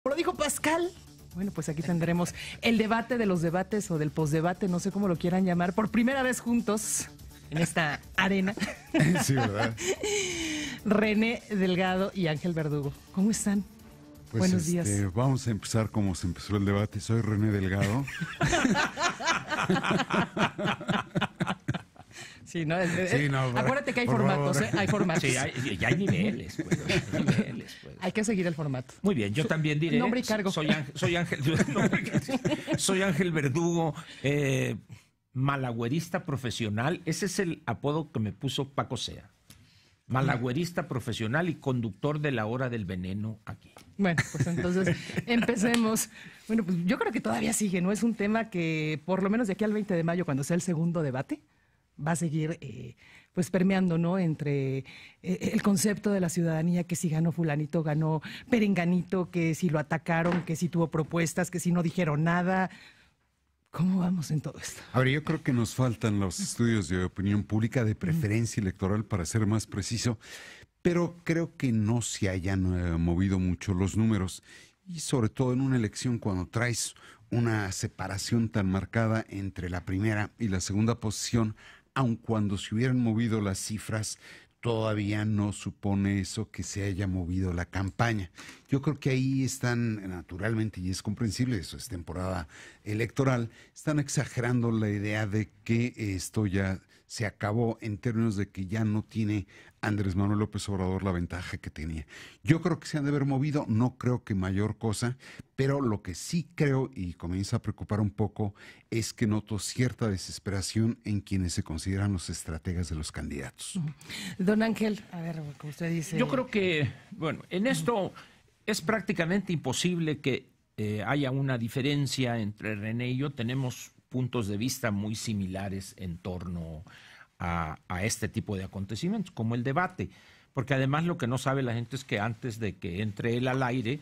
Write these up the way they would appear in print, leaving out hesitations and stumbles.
Como lo dijo Pascal, bueno, pues aquí tendremos el debate de los debates o del posdebate, no sé cómo lo quieran llamar, por primera vez juntos en esta arena. Sí, ¿verdad? René Delgado y Ángel Verdugo. ¿Cómo están? Pues buenos días. Vamos a empezar como se empezó el debate. Soy René Delgado. Sí, no, no, acuérdate que hay por formatos, favor. Hay formatos. Sí, ya hay niveles, pues. Hay niveles, pues. Hay que seguir el formato. Muy bien, yo también diré. Nombre y cargo. Soy Ángel Verdugo, malagüerista profesional. Ese es el apodo que me puso Paco Sea. Malagüerista profesional y conductor de La Hora del Veneno aquí. Bueno, pues entonces empecemos. Bueno, pues yo creo que todavía sigue, ¿no? Es un tema que por lo menos de aquí al 20 de mayo, cuando sea el segundo debate, va a seguir pues permeando, ¿no? Entre el concepto de la ciudadanía, que si ganó fulanito, ganó perenganito, que si lo atacaron, que si tuvo propuestas, que si no dijeron nada. ¿Cómo vamos en todo esto? A ver, yo creo que nos faltan los estudios de opinión pública de preferencia electoral, para ser más preciso, pero creo que no se hayan movido mucho los números, y sobre todo en una elección cuando traes una separación tan marcada entre la primera y la segunda posición, aun cuando se hubieran movido las cifras, todavía no supone eso que se haya movido la campaña. Yo creo que ahí están, naturalmente, y es comprensible, eso es temporada electoral, están exagerando la idea de que esto ya se acabó, en términos de que ya no tiene Andrés Manuel López Obrador la ventaja que tenía. Yo creo que se han de haber movido, no creo que mayor cosa, pero lo que sí creo, y comienza a preocupar un poco, es que noto cierta desesperación en quienes se consideran los estrategas de los candidatos. Don Ángel, a ver, como usted dice. Yo creo que, bueno, en esto es prácticamente imposible que haya una diferencia entre René y yo. Tenemos puntos de vista muy similares en torno a este tipo de acontecimientos, como el debate, porque además lo que no sabe la gente es que antes de que entre él al aire,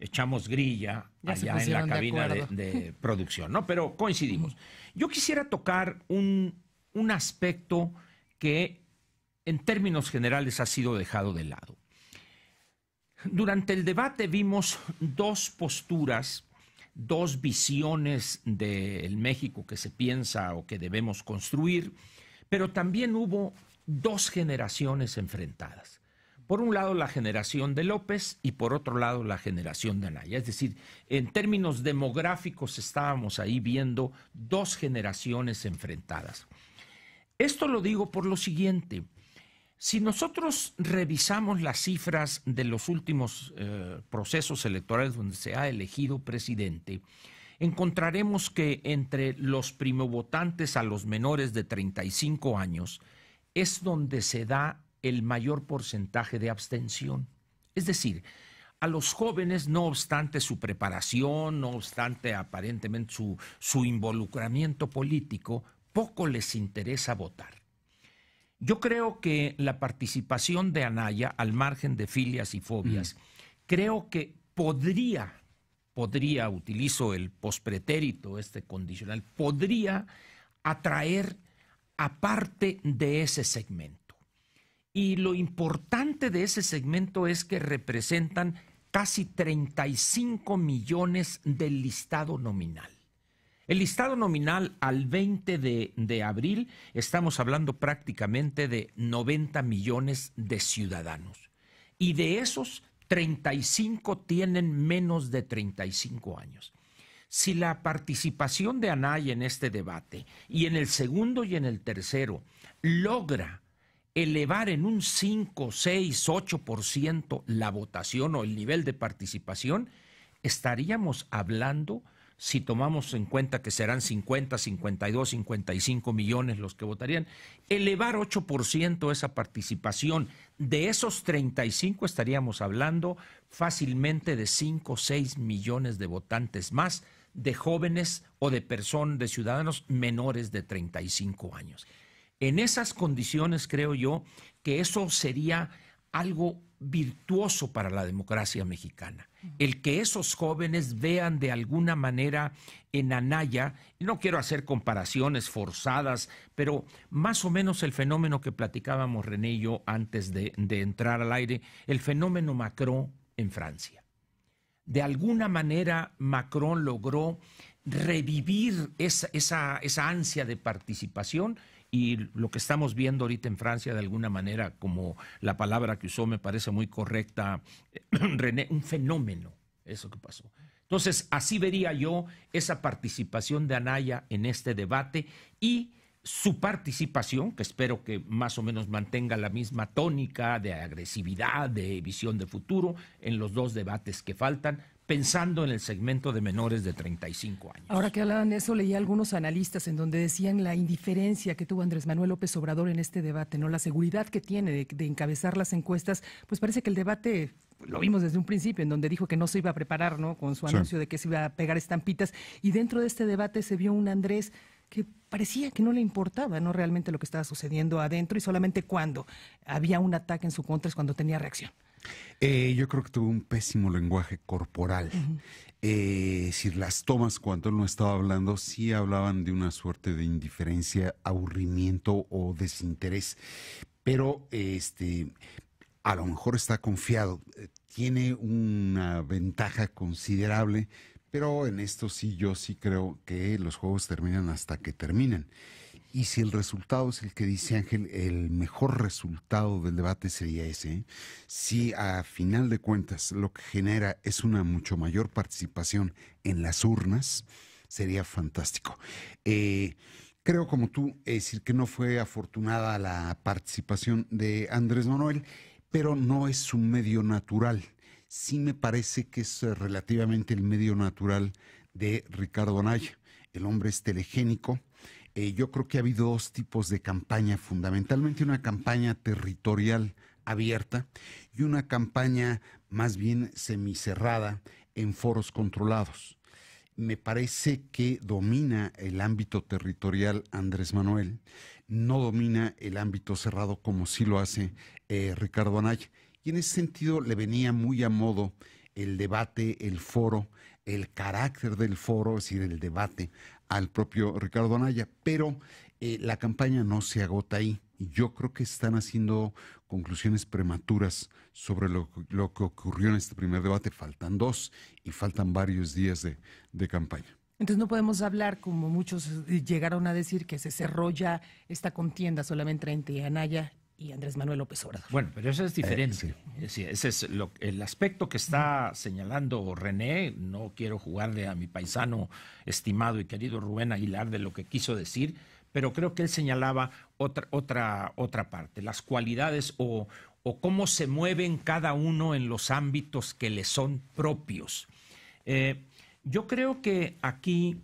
echamos grilla Ya se allá en la pusieron de cabina acuerdo. de producción, ¿no? Pero coincidimos. Yo quisiera tocar un aspecto que en términos generales ha sido dejado de lado. Durante el debate vimos dos posturas, dos visiones del México que se piensa o que debemos construir, pero también hubo dos generaciones enfrentadas. Por un lado la generación de López y por otro lado la generación de Anaya. Es decir, en términos demográficos estábamos ahí viendo dos generaciones enfrentadas. Esto lo digo por lo siguiente. Si nosotros revisamos las cifras de los últimos procesos electorales donde se ha elegido presidente, encontraremos que entre los primovotantes a los menores de 35 años es donde se da el mayor porcentaje de abstención. Es decir, a los jóvenes, no obstante su preparación, no obstante aparentemente su involucramiento político, poco les interesa votar. Yo creo que la participación de Anaya, al margen de filias y fobias, creo que podría, utilizo el pospretérito, este condicional, podría atraer a parte de ese segmento. Y lo importante de ese segmento es que representan casi 35 millones del listado nominal. El listado nominal al 20 de abril, estamos hablando prácticamente de 90 millones de ciudadanos. Y de esos, 35 tienen menos de 35 años. Si la participación de Anaya en este debate, y en el segundo y en el tercero, logra elevar en un 5, 6, 8% la votación o el nivel de participación, estaríamos hablando, si tomamos en cuenta que serán 50, 52, 55 millones los que votarían, elevar 8% esa participación. De esos 35 estaríamos hablando fácilmente de 5 o 6 millones de votantes más, de jóvenes o de personas, de ciudadanos menores de 35 años. En esas condiciones creo yo que eso sería algo virtuoso para la democracia mexicana. El que esos jóvenes vean de alguna manera en Anaya, y no quiero hacer comparaciones forzadas, pero más o menos el fenómeno que platicábamos René y yo antes de entrar al aire, el fenómeno Macron en Francia. de alguna manera Macron logró revivir esa ansia de participación, y lo que estamos viendo ahorita en Francia, de alguna manera, como la palabra que usó me parece muy correcta, René, un fenómeno, eso que pasó. Entonces, así vería yo esa participación de Anaya en este debate y su participación, que espero que más o menos mantenga la misma tónica de agresividad, de visión de futuro en los dos debates que faltan, pensando en el segmento de menores de 35 años. Ahora que hablaban de eso, leía algunos analistas en donde decían la indiferencia que tuvo Andrés Manuel López Obrador en este debate, ¿no? La seguridad que tiene de encabezar las encuestas, pues parece que el debate, lo vimos desde un principio, en donde dijo que no se iba a preparar, ¿no? Con su anuncio de que se iba a pegar estampitas, y dentro de este debate se vio un Andrés que parecía que no le importaba, ¿no? Realmente lo que estaba sucediendo adentro, y solamente cuando había un ataque en su contra es cuando tenía reacción. Yo creo que tuvo un pésimo lenguaje corporal. Si las tomas cuando él no estaba hablando, sí hablaban de una suerte de indiferencia, aburrimiento o desinterés. Pero a lo mejor está confiado, tiene una ventaja considerable, pero en esto sí, yo sí creo que los juegos terminan hasta que terminan. Y si el resultado es el que dice Ángel, el mejor resultado del debate sería ese, ¿eh? Si a final de cuentas lo que genera es una mucho mayor participación en las urnas, sería fantástico. Creo, como tú, decir que no fue afortunada la participación de Andrés Manuel, pero no es su medio natural. Sí me parece que es relativamente el medio natural de Ricardo Anaya. El hombre es telegénico. Yo creo que ha habido dos tipos de campaña, fundamentalmente una campaña territorial abierta y una campaña más bien semicerrada en foros controlados. Me parece que domina el ámbito territorial Andrés Manuel, no domina el ámbito cerrado como sí lo hace Ricardo Anaya. Y en ese sentido le venía muy a modo el debate, el foro, el carácter del foro, es decir, el debate, al propio Ricardo Anaya, pero la campaña no se agota ahí. Y yo creo que están haciendo conclusiones prematuras sobre lo que ocurrió en este primer debate. Faltan dos y faltan varios días de campaña. Entonces no podemos hablar, como muchos llegaron a decir, que se cerró ya esta contienda solamente entre Anaya y Andrés Manuel López Obrador. Bueno, pero eso es diferente. Sí. Es decir, ese es el aspecto que está señalando René. No quiero jugarle a mi paisano estimado y querido Rubén Aguilar de lo que quiso decir, pero creo que él señalaba otra parte, las cualidades o cómo se mueven cada uno en los ámbitos que le son propios. Yo creo que aquí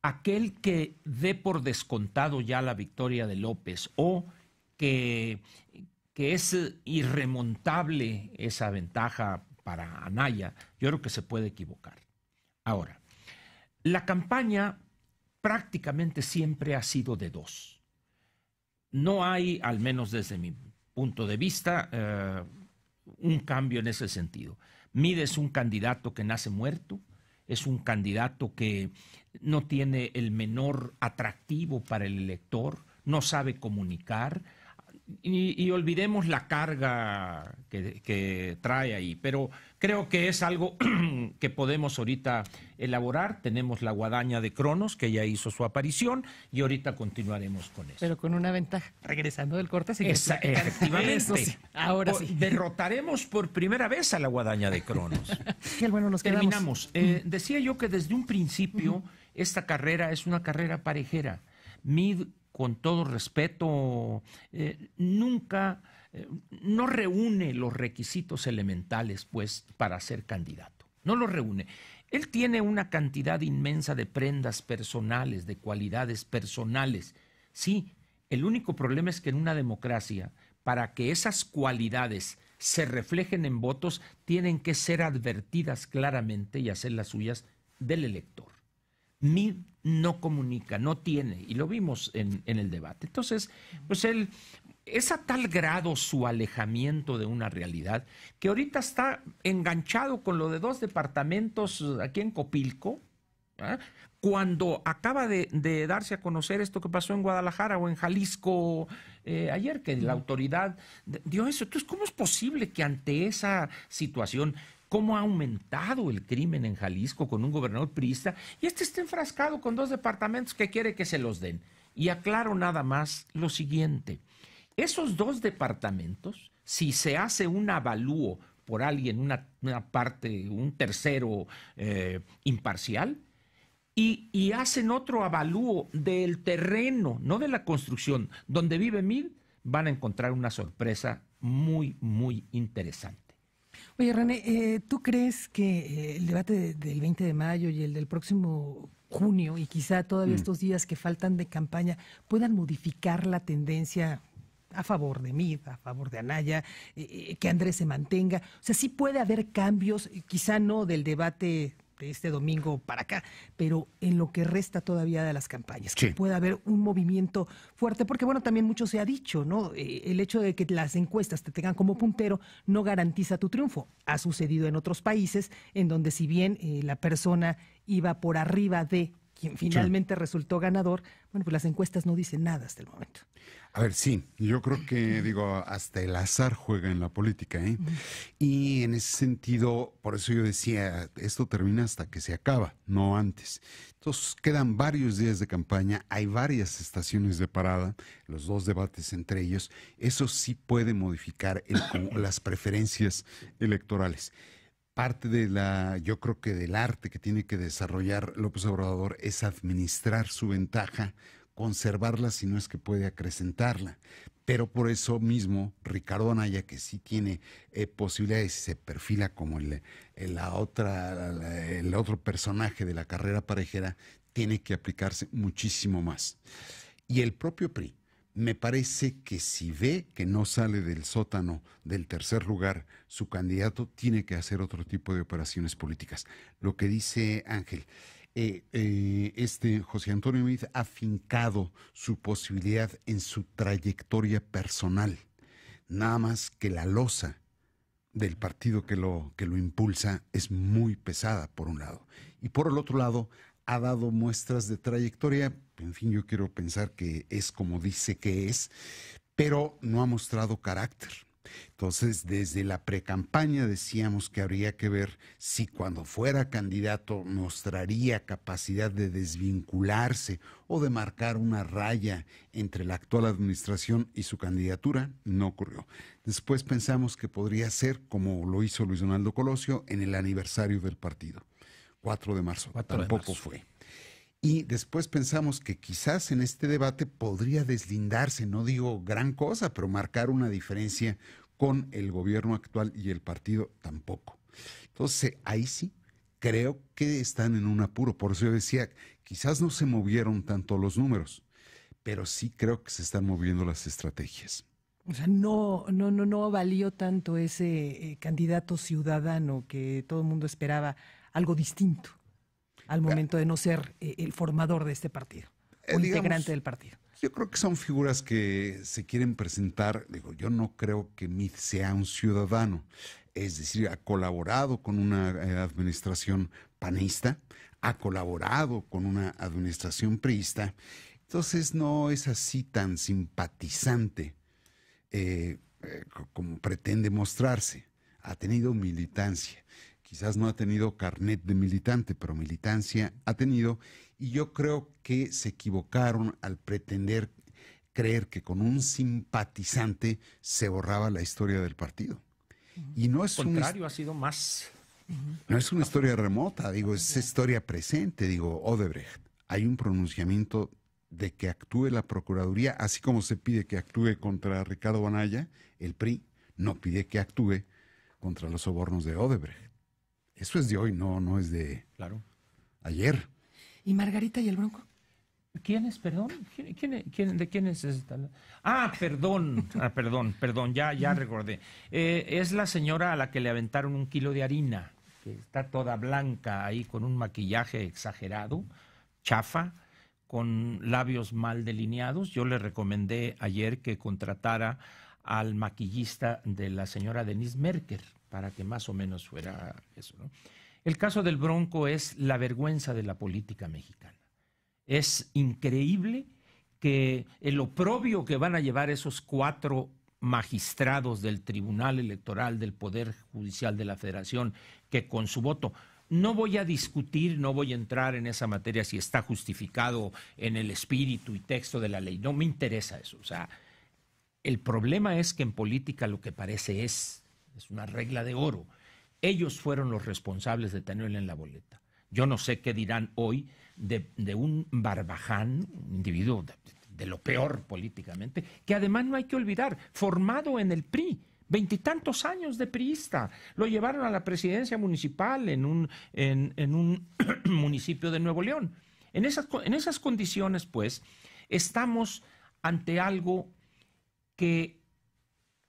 aquel que dé por descontado ya la victoria de López o que es irremontable esa ventaja para Anaya, yo creo que se puede equivocar. Ahora, la campaña prácticamente siempre ha sido de dos. No hay, al menos desde mi punto de vista, un cambio en ese sentido. Mide es un candidato que nace muerto, es un candidato que no tiene el menor atractivo para el elector, no sabe comunicar. Y olvidemos la carga que trae ahí, pero creo que es algo que podemos ahorita elaborar. Tenemos la guadaña de Cronos, que ya hizo su aparición, y ahorita continuaremos con eso. Pero con una ventaja, regresando del corte. Efectivamente. Eso sí, ahora sí. Derrotaremos por primera vez a la guadaña de Cronos. Bueno, nos terminamos. Decía yo que desde un principio esta carrera es una carrera parejera. Con todo respeto, no reúne los requisitos elementales, pues, para ser candidato. No los reúne. Él tiene una cantidad inmensa de prendas personales, de cualidades personales. Sí, el único problema es que en una democracia, para que esas cualidades se reflejen en votos, tienen que ser advertidas claramente y hacer las suyas del elector. Mid no comunica, no tiene, y lo vimos en el debate. Entonces, pues él, es a tal grado su alejamiento de una realidad que ahorita está enganchado con lo de 2 departamentos aquí en Copilco, ¿eh? Cuando acaba de darse a conocer esto que pasó en Guadalajara o en Jalisco ayer, que la autoridad dio eso. Entonces, ¿cómo es posible que ante esa situación cómo ha aumentado el crimen en Jalisco con un gobernador priista, y este está enfrascado con 2 departamentos que quiere que se los den. Y aclaro nada más lo siguiente: esos 2 departamentos, si se hace un avalúo por alguien, una parte, un tercero imparcial, y hacen otro avalúo del terreno, no de la construcción, donde vive Mid, van a encontrar una sorpresa muy, muy interesante. Oye, René, ¿tú crees que el debate del 20 de mayo y el del próximo junio, y quizá todavía estos días que faltan de campaña, puedan modificar la tendencia a favor de Mid, a favor de Anaya, que Andrés se mantenga? O sea, sí puede haber cambios, quizá no del debate de este domingo para acá, pero en lo que resta todavía de las campañas, que pueda haber un movimiento fuerte, porque bueno, también mucho se ha dicho, ¿no? El hecho de que las encuestas te tengan como puntero no garantiza tu triunfo. Ha sucedido en otros países en donde, si bien la persona iba por arriba de quien finalmente resultó ganador, bueno, pues las encuestas no dicen nada hasta el momento. A ver, sí, yo creo que, hasta el azar juega en la política, ¿eh? Y en ese sentido, por eso yo decía, esto termina hasta que se acaba, no antes. Entonces, quedan varios días de campaña, hay varias estaciones de parada, los 2 debates entre ellos. Eso sí puede modificar las preferencias electorales. Parte yo creo que del arte que tiene que desarrollar López Obrador es administrar su ventaja, conservarla si no es que puede acrecentarla. Pero por eso mismo, Ricardo Anaya, que sí tiene posibilidades y se perfila como el otro personaje de la carrera parejera, tiene que aplicarse muchísimo más. Y el propio PRI, me parece que si ve que no sale del sótano del tercer lugar su candidato, tiene que hacer otro tipo de operaciones políticas. Lo que dice Ángel, José Antonio Meade ha fincado su posibilidad en su trayectoria personal, nada más que la losa del partido que lo impulsa es muy pesada, por un lado, y por el otro lado ha dado muestras de trayectoria. En fin, yo quiero pensar que es como dice que es, pero no ha mostrado carácter. Entonces, desde la precampaña decíamos que habría que ver si cuando fuera candidato mostraría capacidad de desvincularse o de marcar una raya entre la actual administración y su candidatura. No ocurrió. Después pensamos que podría ser como lo hizo Luis Donaldo Colosio en el aniversario del partido, 4 de marzo. Tampoco fue. Y después pensamos que quizás en este debate podría deslindarse, no digo gran cosa, pero marcar una diferencia con el gobierno actual, y el partido tampoco. Entonces, ahí sí creo que están en un apuro. Por eso yo decía, quizás no se movieron tanto los números, pero sí creo que se están moviendo las estrategias. O sea, no valió tanto ese candidato ciudadano que todo el mundo esperaba, algo distinto al momento de no ser el formador de este partido, o integrante del partido. Yo creo que son figuras que se quieren presentar. Yo no creo que Meade sea un ciudadano. Es decir, ha colaborado con una administración panista, ha colaborado con una administración priista. Entonces no es así tan simpatizante como pretende mostrarse. Ha tenido militancia. Quizás no ha tenido carnet de militante, pero militancia ha tenido. Y yo creo que se equivocaron al pretender creer que con un simpatizante se borraba la historia del partido. Y no es al contrario, ha sido más. No es una historia remota, es historia presente. Odebrecht, hay un pronunciamiento de que actúe la Procuraduría, así como se pide que actúe contra Ricardo Anaya. El PRI no pide que actúe contra los sobornos de Odebrecht. Eso es de hoy, no es de ayer. ¿Y Margarita y el Bronco? ¿Quién es, perdón? ¿De quién es esta? Perdón, ya recordé. Es la señora a la que le aventaron 1 kilo de harina, que está toda blanca ahí con un maquillaje exagerado, chafa, con labios mal delineados. Yo le recomendé ayer que contratara al maquillista de la señora Denise Merker para que más o menos fuera eso, ¿no? El caso del Bronco es la vergüenza de la política mexicana. Es increíble que el oprobio que van a llevar esos 4 magistrados del Tribunal Electoral del Poder Judicial de la Federación que con su voto, no voy a discutir, no voy a entrar en esa materia si está justificado en el espíritu y texto de la ley, no me interesa eso. O sea, el problema es que en política lo que parece es una regla de oro. Ellos fueron los responsables de tenerla en la boleta. Yo no sé qué dirán hoy de un Barbaján, un individuo de lo peor políticamente, que además no hay que olvidar, formado en el PRI, 20 y tantos años de priista, lo llevaron a la presidencia municipal en un municipio de Nuevo León. En esas condiciones, pues, estamos ante algo que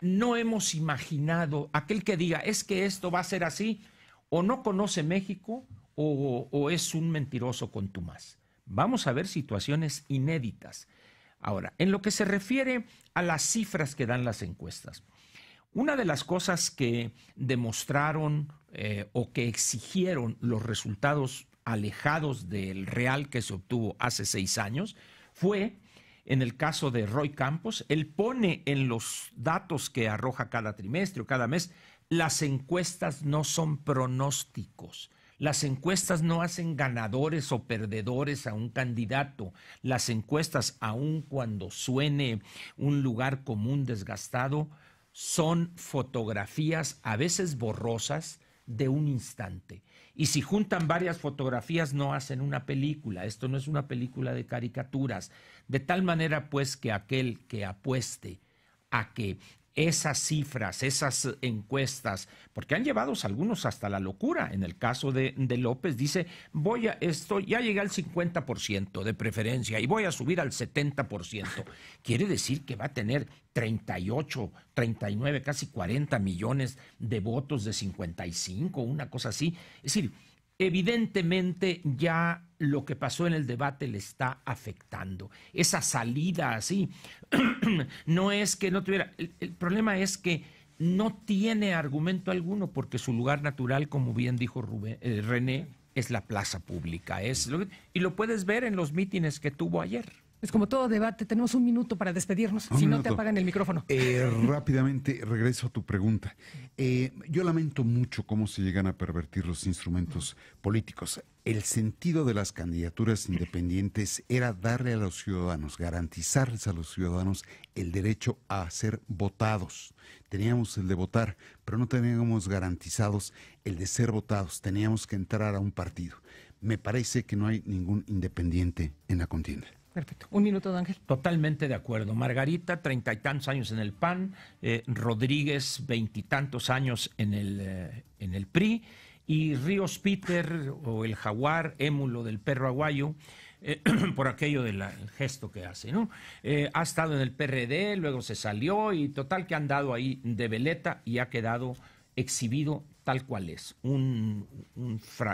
no hemos imaginado. Aquel que diga, es que esto va a ser así, o no conoce México, o es un mentiroso contumaz. Vamos a ver situaciones inéditas. Ahora, en lo que se refiere a las cifras que dan las encuestas, una de las cosas que demostraron o que exigieron los resultados alejados del real que se obtuvo hace 6 años fue, en el caso de Roy Campos, él pone en los datos que arroja cada trimestre o cada mes, las encuestas no son pronósticos. Las encuestas no hacen ganadores o perdedores a un candidato. Las encuestas, aun cuando suene un lugar común desgastado, son fotografías a veces borrosas de un instante. Y si juntan varias fotografías no hacen una película. Esto no es una película de caricaturas. De tal manera pues que aquel que apueste a que esas cifras, esas encuestas, porque han llevado a algunos hasta la locura. En el caso de López dice, ya llegué al 50% de preferencia y voy a subir al 70%. Quiere decir que va a tener 38, 39, casi 40 millones de votos de 55, una cosa así. Es decir, evidentemente ya lo que pasó en el debate le está afectando. Esa salida así, no es que no tuviera, el problema es que no tiene argumento alguno porque su lugar natural, como bien dijo René, es la plaza pública. Y lo puedes ver en los mítines que tuvo ayer. Es como todo debate, tenemos un minuto para despedirnos, si no te apagan el micrófono. Rápidamente, regreso a tu pregunta. Yo lamento mucho cómo se llegan a pervertir los instrumentos políticos. El sentido de las candidaturas independientes era darle a los ciudadanos, garantizarles a los ciudadanos el derecho a ser votados. Teníamos el de votar, pero no teníamos garantizados el de ser votados. Teníamos que entrar a un partido. Me parece que no hay ningún independiente en la contienda. Perfecto. Un minuto, Ángel. Totalmente de acuerdo. Margarita, 30 y tantos años en el PAN, Rodríguez, 20 y tantos años en el PRI, y Ríos Peter, o el jaguar, émulo del perro aguayo, por aquello del gesto que hace, ¿no? Ha estado en el PRD, luego se salió, y total que ha andado ahí de veleta y ha quedado exhibido tal cual es, un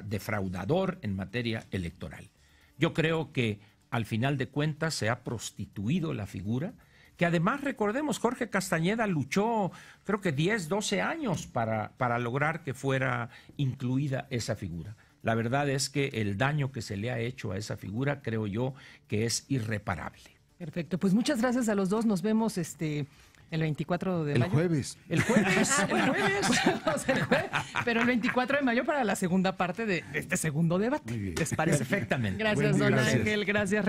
defraudador en materia electoral. Yo creo que al final de cuentas se ha prostituido la figura, que además, recordemos, Jorge Castañeda luchó creo que 10, 12 años para lograr que fuera incluida esa figura. La verdad es que el daño que se le ha hecho a esa figura, creo yo, que es irreparable. Perfecto, pues muchas gracias a los dos, nos vemos el 24 de mayo. El jueves. El jueves, pero el 24 de mayo para la segunda parte de este segundo debate. ¿Les parece? Perfectamente. Gracias, don Ángel, gracias.